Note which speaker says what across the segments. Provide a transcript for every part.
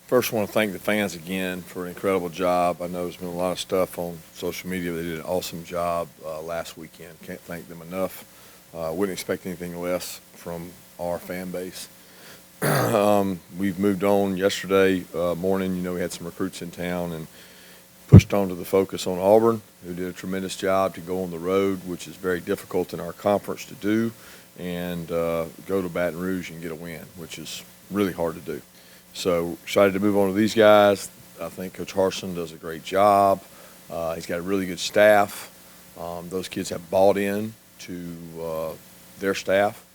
Speaker 1: First, I want to thank the fans again for an incredible job. I know there's been a lot of stuff on social media. They did an awesome job last weekend. Can't thank them enough. Wouldn't expect anything less from our fan base. We've moved on yesterday morning. We had some recruits in town and pushed on to the focus on Auburn, who did a tremendous job to go on the road, which is very difficult in our conference to do, and go to Baton Rouge and get a win, which is really hard to do. So excited to move on to these guys. I think Coach Harsin does a great job. He's got a really good staff. Those kids have bought in to their staff.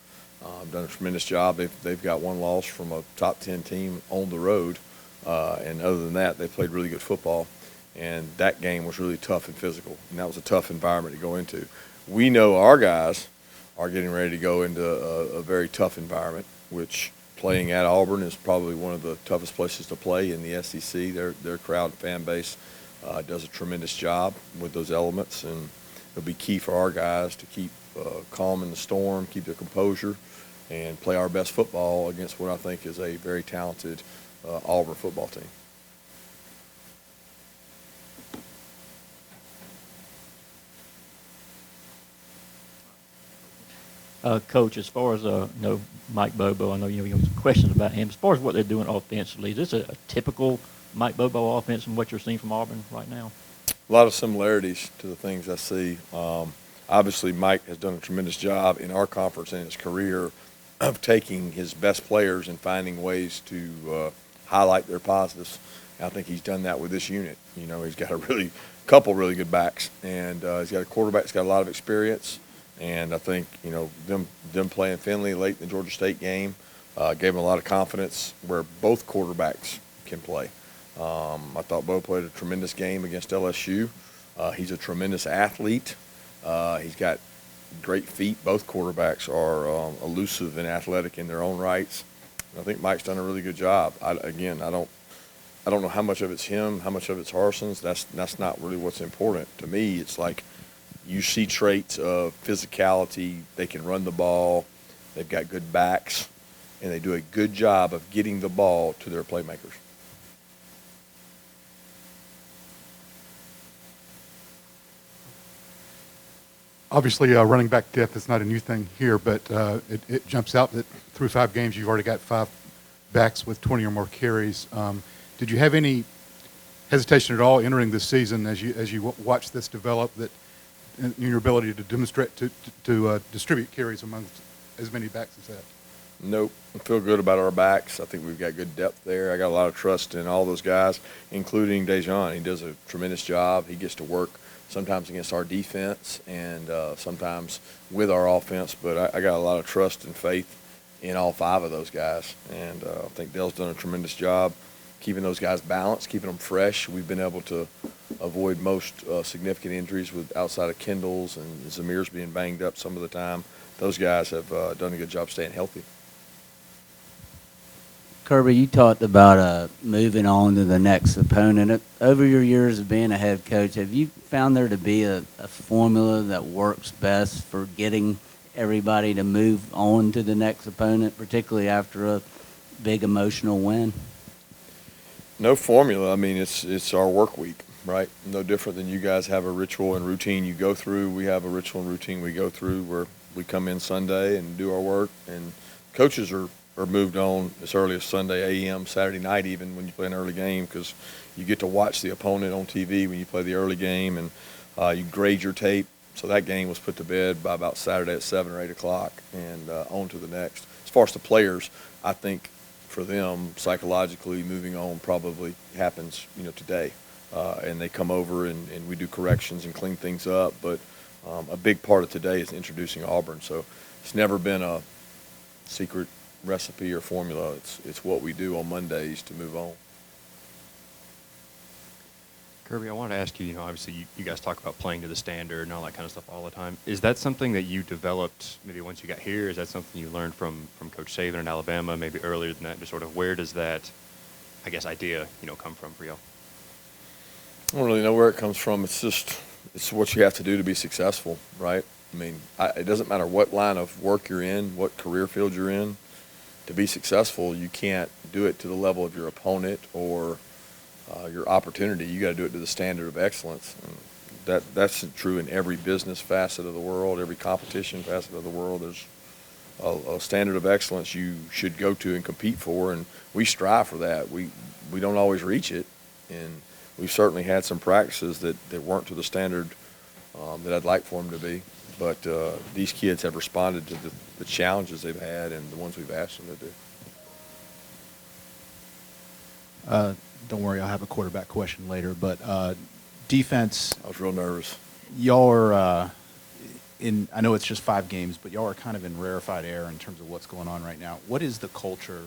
Speaker 1: Done a tremendous job. They've got one loss from a top 10 team on the road, and other than that, they played really good football. And that game was really tough and physical, and that was a tough environment to go into. We know our guys are getting ready to go into a very tough environment, which playing at Auburn is probably one of the toughest places to play in the SEC. Their crowd and fan base does a tremendous job with those elements, and it'll be key for our guys to keep calm in the storm, keep their composure, and play our best football against what I think is a very talented Auburn football team.
Speaker 2: Coach, as far as Mike Bobo, I know you have some questions about him. As far as what they're doing offensively, is this a typical Mike Bobo offense from what you're seeing from Auburn right now?
Speaker 1: A lot of similarities to the things I see. Obviously, Mike has done a tremendous job in our conference in his career of taking his best players and finding ways to highlight their positives. And I think he's done that with this unit. He's got a couple really good backs, and he's got a quarterback that's got a lot of experience. And I think, them playing Finley late in the Georgia State game gave him a lot of confidence where both quarterbacks can play. I thought Bo played a tremendous game against LSU. He's a tremendous athlete. He's got great feet. Both quarterbacks are elusive and athletic in their own rights. And I think Mike's done a really good job. I don't know how much of it's him, how much of it's Harson's. That's not really what's important. To me, it's like, you see traits of physicality. They can run the ball. They've got good backs, and they do a good job of getting the ball to their playmakers.
Speaker 3: Obviously, running back depth is not a new thing here, but it jumps out that through 5 games you've already got 5 backs with 20 or more carries. Did you have any hesitation at all entering this season as you watch this develop that in your ability to demonstrate to distribute carries amongst as many backs as that?
Speaker 1: Nope. I feel good about our backs. I think we've got good depth there. I got a lot of trust in all those guys, including Dejon. He does a tremendous job. He gets to work sometimes against our defense and sometimes with our offense. But I got a lot of trust and faith in all 5 of those guys. And I think Dale's done a tremendous job keeping those guys balanced, keeping them fresh. We've been able to avoid most significant injuries with outside of Kendall's and Zamir's being banged up some of the time. Those guys have done a good job staying healthy.
Speaker 4: Kirby, you talked about moving on to the next opponent. Over your years of being a head coach, have you found there to be a formula that works best for getting everybody to move on to the next opponent, particularly after a big emotional win?
Speaker 1: No formula. I mean, it's our work week, right? No different than you guys have a ritual and routine you go through. We have a ritual and routine we go through where we come in Sunday and do our work, and coaches are moved on as early as Sunday a.m., Saturday night even when you play an early game, because you get to watch the opponent on TV when you play the early game, and you grade your tape. So that game was put to bed by about Saturday at 7 or 8 o'clock and on to the next. As far as the players, I think for them, psychologically, moving on probably happens, today. And they come over and we do corrections and clean things up. But a big part of today is introducing Auburn. So it's never been a secret recipe or formula. It's what we do on Mondays to move on.
Speaker 5: Kirby, I wanted to ask you, obviously you guys talk about playing to the standard and all that kind of stuff all the time. Is that something that you developed maybe once you got here? Is that something you learned from Coach Saban in Alabama, maybe earlier than that? Just sort of where does that, idea, come from for y'all?
Speaker 1: I don't really know where it comes from. It's what you have to do to be successful, right? I mean, it doesn't matter what line of work you're in, what career field you're in. To be successful, you can't do it to the level of your opponent or your opportunity. You got to do it to the standard of excellence. And that's true in every business facet of the world, every competition facet of the world. There's a standard of excellence you should go to and compete for, and we strive for that. We don't always reach it, and we've certainly had some practices that weren't to the standard that I'd like for them to be. But these kids have responded to the challenges they've had and the ones we've asked them to do.
Speaker 6: Don't worry, I'll have a quarterback question later. But defense,
Speaker 1: I was real nervous.
Speaker 6: y'all are I know it's just 5 games, but y'all are kind of in rarefied air in terms of what's going on right now. What is the culture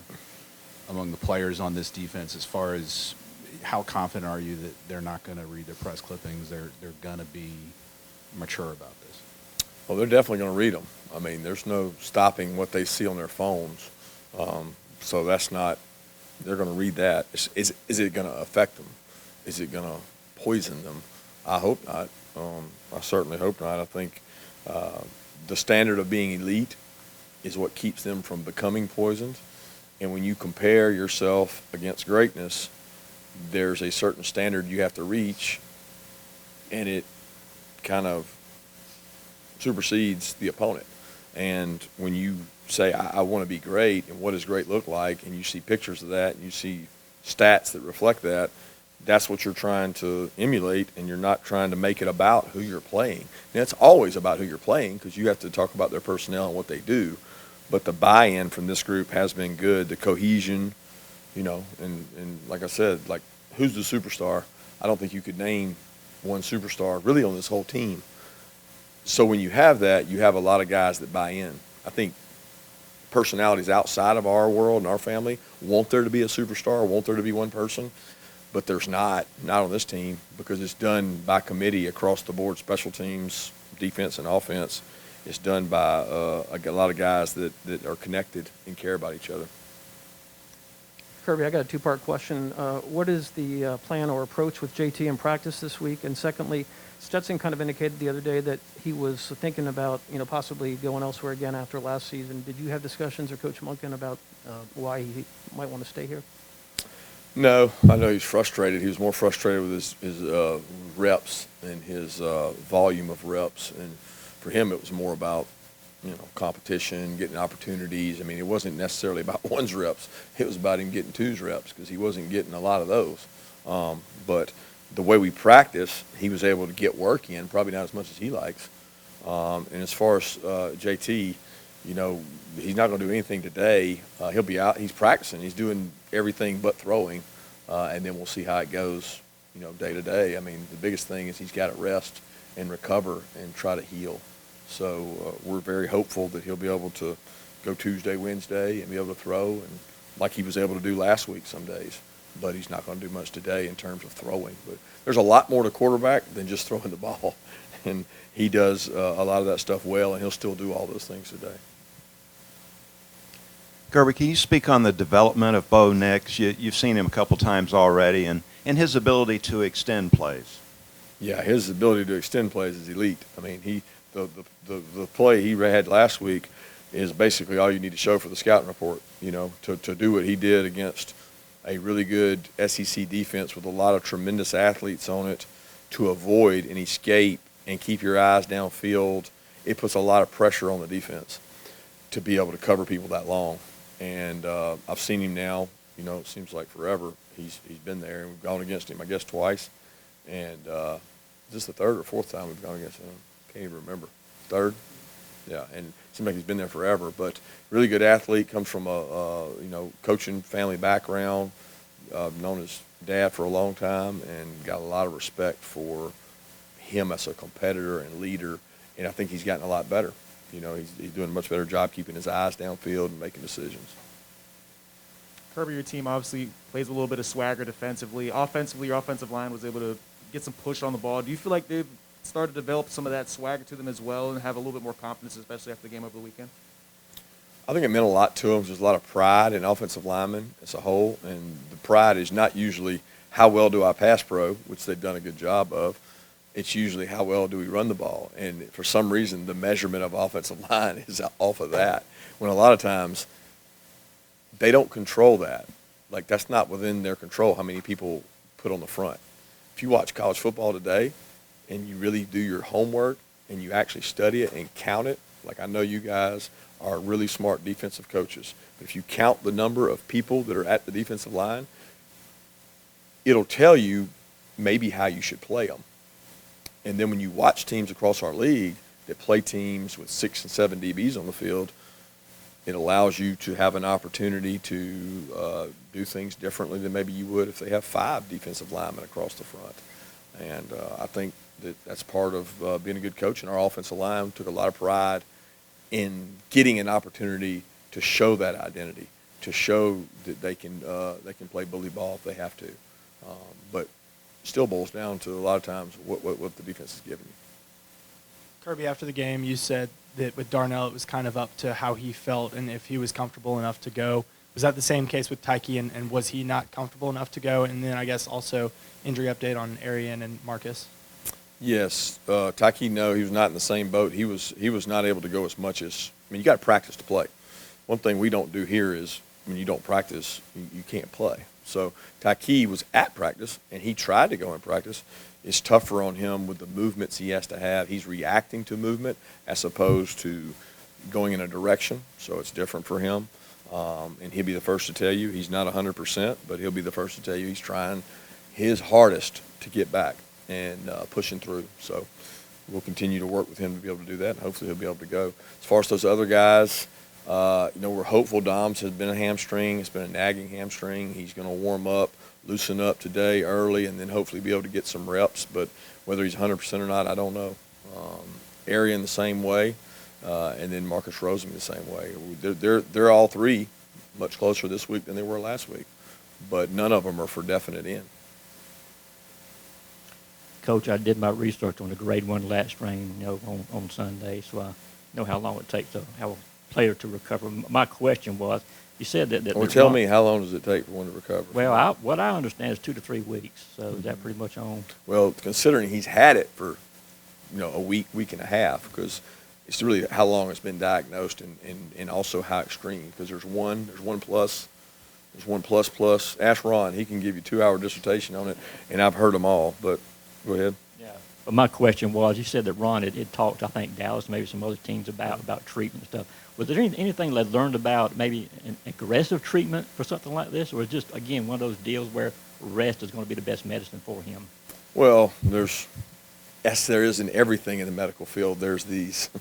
Speaker 6: among the players on this defense as far as how confident are you that they're not going to read their press clippings? They're going to be mature about this?
Speaker 1: Well, they're definitely going to read them. I mean, there's no stopping what they see on their phones. So that's not, they're going to read that. Is it going to affect them? Is it going to poison them? I hope not. I certainly hope not. I think the standard of being elite is what keeps them from becoming poisoned. And when you compare yourself against greatness, there's a certain standard you have to reach, and it kind of supersedes the opponent. And when you say, I want to be great, and what does great look like, and you see pictures of that, and you see stats that reflect that, that's what you're trying to emulate, and you're not trying to make it about who you're playing. And it's always about who you're playing because you have to talk about their personnel and what they do. But the buy-in from this group has been good, the cohesion, you know, and like I said, like, who's the superstar? I don't think you could name one superstar really on this whole team. So when you have that, you have a lot of guys that buy in. I think personalities outside of our world and our family want there to be a superstar, want there to be one person, but there's not on this team because it's done by committee across the board, special teams, defense and offense. It's done by a lot of guys that are connected and care about each other.
Speaker 7: Kirby, I got a two-part question. What is the plan or approach with JT in practice this week? And secondly, Stetson kind of indicated the other day that he was thinking about, possibly going elsewhere again after last season. Did you have discussions or Coach Monken about why he might want to stay here?
Speaker 1: No, I know he's frustrated. He was more frustrated with his reps and his volume of reps. And for him, it was more about, competition, getting opportunities. I mean, it wasn't necessarily about one's reps. It was about him getting two's reps because he wasn't getting a lot of those. But the way we practice, he was able to get work in, probably not as much as he likes. And as far as JT, he's not going to do anything today. He'll be out. He's practicing. He's doing everything but throwing. And then we'll see how it goes, day to day. I mean, the biggest thing is he's got to rest and recover and try to heal. So we're very hopeful that he'll be able to go Tuesday, Wednesday, and be able to throw, and like he was able to do last week some days. But he's not going to do much today in terms of throwing. But there's a lot more to quarterback than just throwing the ball. And he does a lot of that stuff well, and he'll still do all those things today.
Speaker 8: Kirby, can you speak on the development of Bo Nix? You've seen him a couple times already, and his ability to extend plays. Yeah,
Speaker 1: his ability to extend plays is elite. I mean, the play he had last week is basically all you need to show for the scouting report, to do what he did against a really good SEC defense with a lot of tremendous athletes on it, to avoid and escape and keep your eyes downfield. It puts a lot of pressure on the defense to be able to cover people that long. And I've seen him now, it seems like forever. He's been there, and we've gone against him, I guess, twice. And is this the third or fourth time we've gone against him? Can't even remember. Third? Yeah, and it seems like he's been there forever. But really good athlete, comes from a coaching family background, known his dad for a long time, and got a lot of respect for him as a competitor and leader. And I think he's gotten a lot better. He's doing a much better job keeping his eyes downfield and making decisions.
Speaker 9: Kirby, your team obviously plays a little bit of swagger defensively. Offensively, your offensive line was able to get some push on the ball. Do you feel like they've started to develop some of that swagger to them as well and have a little bit more confidence, especially after the game over the weekend?
Speaker 1: I think it meant a lot to them. There's a lot of pride in offensive linemen as a whole, and the pride is not usually how well do I pass pro, which they've done a good job of. It's usually how well do we run the ball. And for some reason, the measurement of offensive line is off of that, when a lot of times they don't control that. like that's not within their control how many people put on the front. If you watch college football today and you really do your homework and you actually study it and count it, like I know you guys are really smart defensive coaches, but if you count the number of people that are at the defensive line, it'll tell you maybe how you should play them. And then when you watch teams across our league that play teams with 6 and 7 DBs on the field, it allows you to have an opportunity to do things differently than maybe you would if they have 5 defensive linemen across the front. And I think that's part of being a good coach. And our offensive line took a lot of pride in getting an opportunity to show that identity, to show that they can play bully ball if they have to. But it still boils down to a lot of times what the defense is giving you.
Speaker 10: Kirby, after the game, you said that with Darnell, it was kind of up to how he felt and if he was comfortable enough to go. Was that the same case with Tyke, and was he not comfortable enough to go? And then I guess also injury update on Arian and Marcus.
Speaker 1: Yes, Tyke, no, he was not in the same boat. He was not able to go as much as, I mean, you got to practice to play. One thing we don't do here is when you don't practice, you can't play. So Tyke was at practice, and he tried to go in practice. It's tougher on him with the movements he has to have. He's reacting to movement as opposed to going in a direction, so it's different for him. And he'll be the first to tell you he's not 100%, but he'll be the first to tell you he's trying his hardest to get back and pushing through. So we'll continue to work with him to be able to do that, and hopefully he'll be able to go. As far as those other guys, we're hopeful. Dom's has been a hamstring. It's been a nagging hamstring. He's going to warm up, loosen up today early, and then hopefully be able to get some reps. But whether he's 100% or not, I don't know. Arian the same way, and then Marcus Rosen the same way. They're all three much closer this week than they were last week, but none of them are for definite in.
Speaker 2: Coach, I did my research on the grade 1 lat strain, on Sunday, so I know how long it takes to have a player to recover. My question was, you said that.
Speaker 1: Well, tell me, how long does it take for one to recover?
Speaker 2: Well, what I understand is 2 to 3 weeks. So is that pretty much on?
Speaker 1: Well, considering he's had it for, a week and a half, because it's really how long it's been diagnosed and also how extreme. Because there's one plus. Ask Ron, he can give you 2-hour dissertation on it, and I've heard them all. But go ahead.
Speaker 2: Yeah. But my question was, you said that Ron had talked, I think, Dallas, maybe some other teams about treatment and stuff. Was there anything they learned about maybe an aggressive treatment for something like this, or just, again, one of those deals where rest is going to be the best medicine for him?
Speaker 1: Well, as there is in everything in the medical field, there's these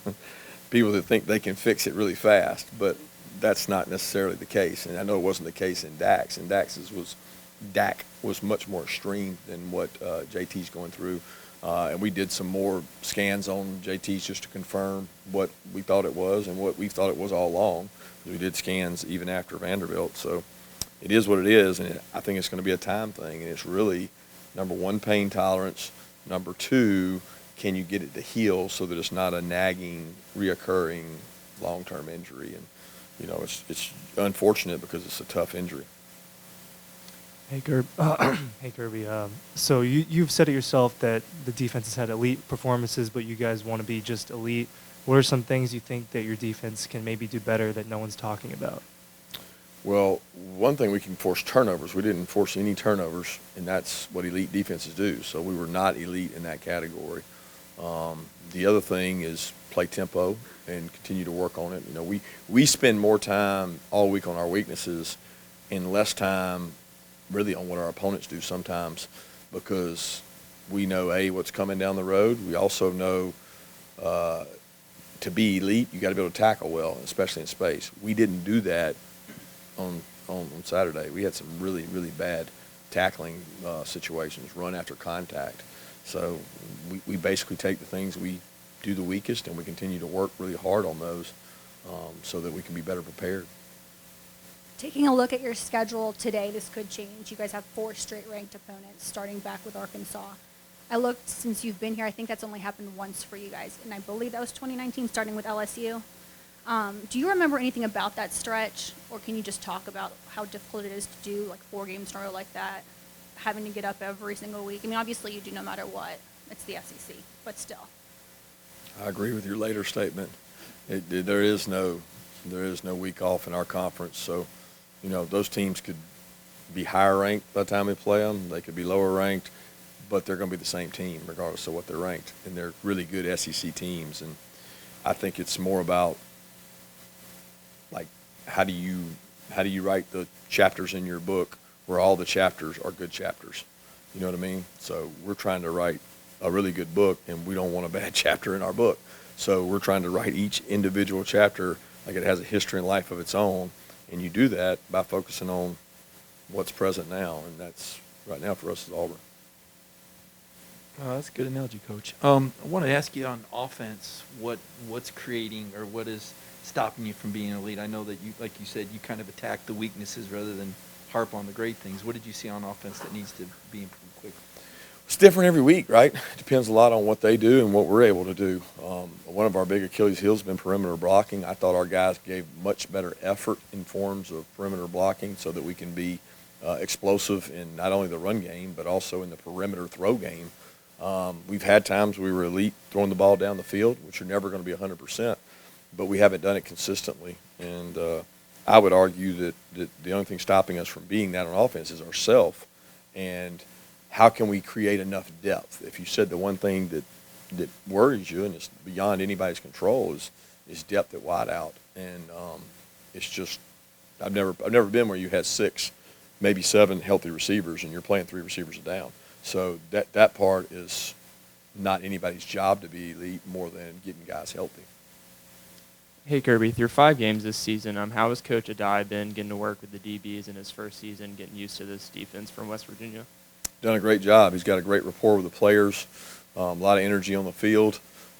Speaker 1: people that think they can fix it really fast, but that's not necessarily the case. And I know it wasn't the case in Dax. And Dak was much more extreme than what JT's going through. And we did some more scans on JT's just to confirm what we thought it was and what we thought it was all along. We did scans even after Vanderbilt. So it is what it is, and I think it's going to be a time thing. And it's really, number one, pain tolerance. Number two, can you get it to heal so that it's not a nagging, reoccurring, long-term injury? And, it's unfortunate because it's a tough injury.
Speaker 11: Hey, Kirby. So you've said it yourself that the defense has had elite performances, but you guys want to be just elite. What are some things you think that your defense can maybe do better that no one's talking about?
Speaker 1: Well, one thing, we can force turnovers. We didn't force any turnovers, and that's what elite defenses do. So we were not elite in that category. The other thing is play tempo and continue to work on it. We spend more time all week on our weaknesses and less time really on what our opponents do sometimes, because we know, what's coming down the road. We also know to be elite, you got to be able to tackle well, especially in space. We didn't do that on Saturday. We had some really, really bad tackling situations, run after contact. So we basically take the things we do the weakest, and we continue to work really hard on those so that we can be better prepared.
Speaker 12: Taking a look at your schedule today, this could change. You guys have 4 straight ranked opponents, starting back with Arkansas. I looked since you've been here. I think that's only happened once for you guys, and I believe that was 2019, starting with LSU. Do you remember anything about that stretch, or can you just talk about how difficult it is to do like 4 games in a row like that, having to get up every single week? I mean, obviously you do no matter what. It's the SEC, but still.
Speaker 1: I agree with your later statement. There is no week off in our conference, so those teams could be higher ranked by the time we play them. They could be lower ranked, but they're going to be the same team regardless of what they're ranked. And they're really good SEC teams. And I think it's more about, like, how do you write the chapters in your book where all the chapters are good chapters? You know what I mean? So we're trying to write a really good book, and we don't want a bad chapter in our book. So we're trying to write each individual chapter like it has a history and life of its own, and you do that by focusing on what's present now, and that's right now for us is Auburn.
Speaker 13: That's a good analogy, Coach. I want to ask you on offense, what's creating or what is stopping you from being an elite? I know that you, like you said, you kind of attack the weaknesses rather than harp on the great things. What did you see on offense that needs to be improved quickly?
Speaker 1: It's different every week, right? It depends a lot on what they do and what we're able to do. One of our big Achilles heels has been perimeter blocking. I thought our guys gave much better effort in forms of perimeter blocking so that we can be explosive in not only the run game but also in the perimeter throw game. We've had times we were elite throwing the ball down the field, which are never going to be 100%, but we haven't done it consistently. And I would argue that the only thing stopping us from being that on offense is ourselves. And how can we create enough depth? If you said the one thing that worries you and it's beyond anybody's control is depth at wide out. And it's just I've never been where you had 6, maybe 7 healthy receivers and you're playing 3 receivers down. So that part is not anybody's job to be elite more than getting guys healthy.
Speaker 14: Hey, Kirby, through 5 games this season, how has Coach Adai been getting to work with the DBs in his first season, getting used to this defense from West Virginia?
Speaker 1: Done a great job. He's got a great rapport with the players, a lot of energy on the field.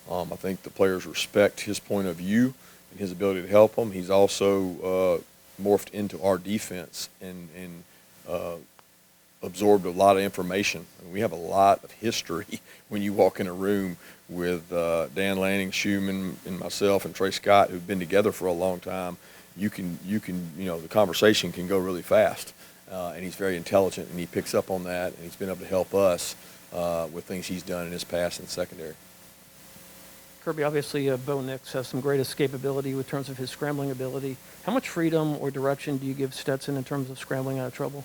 Speaker 1: I think the players respect his point of view and his ability to help them. He's also morphed into our defense and absorbed a lot of information. We have a lot of history when you walk in a room with Dan Lanning, Schumann, and myself and Trey Scott, who've been together for a long time. You can, the conversation can go really fast. And he's very intelligent, and he picks up on that, and he's been able to help us with things he's done in his past in the secondary.
Speaker 7: Kirby, obviously, Bo Nix has some great escapability in terms of his scrambling ability. How much freedom or direction do you give Stetson in terms of scrambling out of trouble?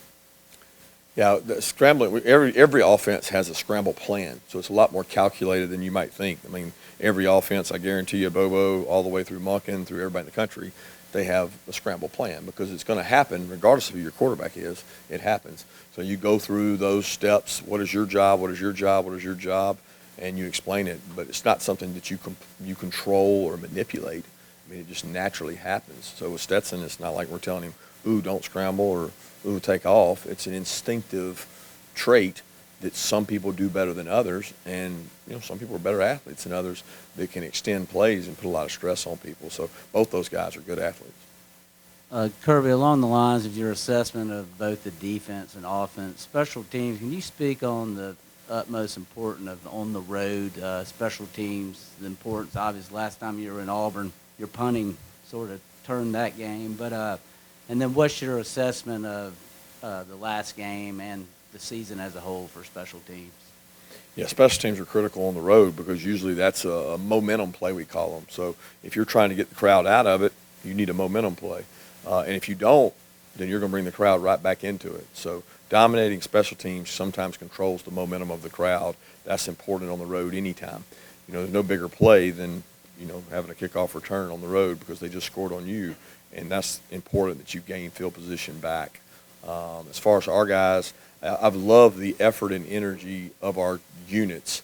Speaker 1: Yeah, the scrambling. Every offense has a scramble plan, so it's a lot more calculated than you might think. I mean, every offense, I guarantee you, Bobo, all the way through Monken, through everybody in the country, they have a scramble plan because it's going to happen regardless of who your quarterback is. It happens. So you go through those steps. What is your job? What is your job? What is your job? And you explain it. But it's not something that you control or manipulate. I mean, it just naturally happens. So with Stetson, it's not like we're telling him, ooh, don't scramble or ooh, take off. It's an instinctive trait that some people do better than others, and some people are better athletes than others that can extend plays and put a lot of stress on people. So both those guys are good athletes.
Speaker 4: Kirby, along the lines of your assessment of both the defense and offense, special teams, can you speak on the utmost importance of on the road special teams, the importance? Obviously, last time you were in Auburn, your punting sort of turned that game. But and then what's your assessment of the last game and the season as a whole for special teams?
Speaker 1: Yeah, special teams are critical on the road because usually that's a momentum play, we call them. So if you're trying to get the crowd out of it, you need a momentum play. And if you don't, then you're going to bring the crowd right back into it. So dominating special teams sometimes controls the momentum of the crowd. That's important on the road anytime. There's no bigger play than, having a kickoff return on the road because they just scored on you. And that's important that you gain field position back. As far as our guys, I've loved the effort and energy of our units.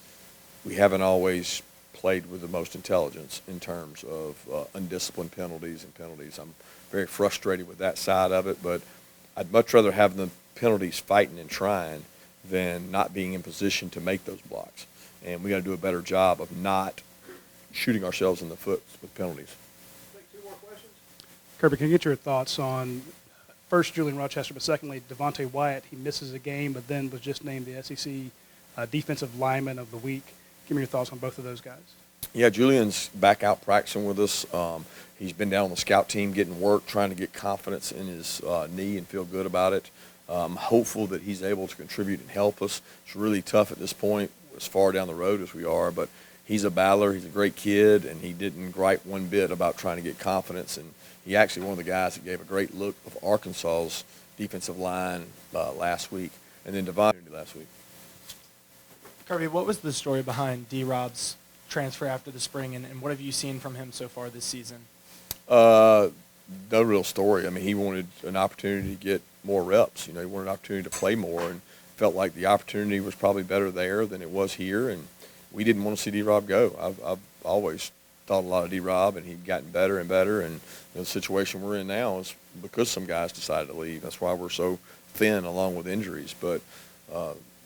Speaker 1: We haven't always played with the most intelligence in terms of undisciplined penalties. I'm very frustrated with that side of it, but I'd much rather have the penalties fighting and trying than not being in position to make those blocks. And we got to do a better job of not shooting ourselves in the foot with penalties.
Speaker 15: Take 2 more questions. Kirby, can I get your thoughts on first Julian Rochester, but secondly Devontae Wyatt? He misses a game, but then was just named the SEC Defensive Lineman of the Week. Give me your thoughts on both of those guys.
Speaker 1: Yeah, Julian's back out practicing with us. He's been down on the scout team getting work, trying to get confidence in his knee and feel good about it. I'm hopeful that he's able to contribute and help us. It's really tough at this point, as far down the road as we are, but he's a battler. He's a great kid, and he didn't gripe one bit about trying to get confidence. And he actually one of the guys that gave a great look of Arkansas's defensive line last week, and then Devontae last week.
Speaker 10: Kirby, what was the story behind D-Rob's transfer after the spring, and what have you seen from him so far this season?
Speaker 1: No real story. I mean, he wanted an opportunity to get more reps. He wanted an opportunity to play more, and felt like the opportunity was probably better there than it was here. And we didn't want to see D-Rob go. I've always thought a lot of D-Rob, and he'd gotten better and better. And the situation we're in now is because some guys decided to leave. That's why we're so thin, along with injuries. But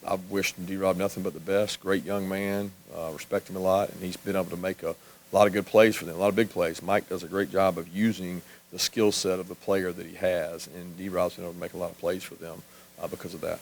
Speaker 1: I've wished D-Rob nothing but the best. Great young man. Respect him a lot, and he's been able to make a lot of good plays for them, a lot of big plays. Mike does a great job of using the skill set of the player that he has, and D-Rob's been able to make a lot of plays for them because of that.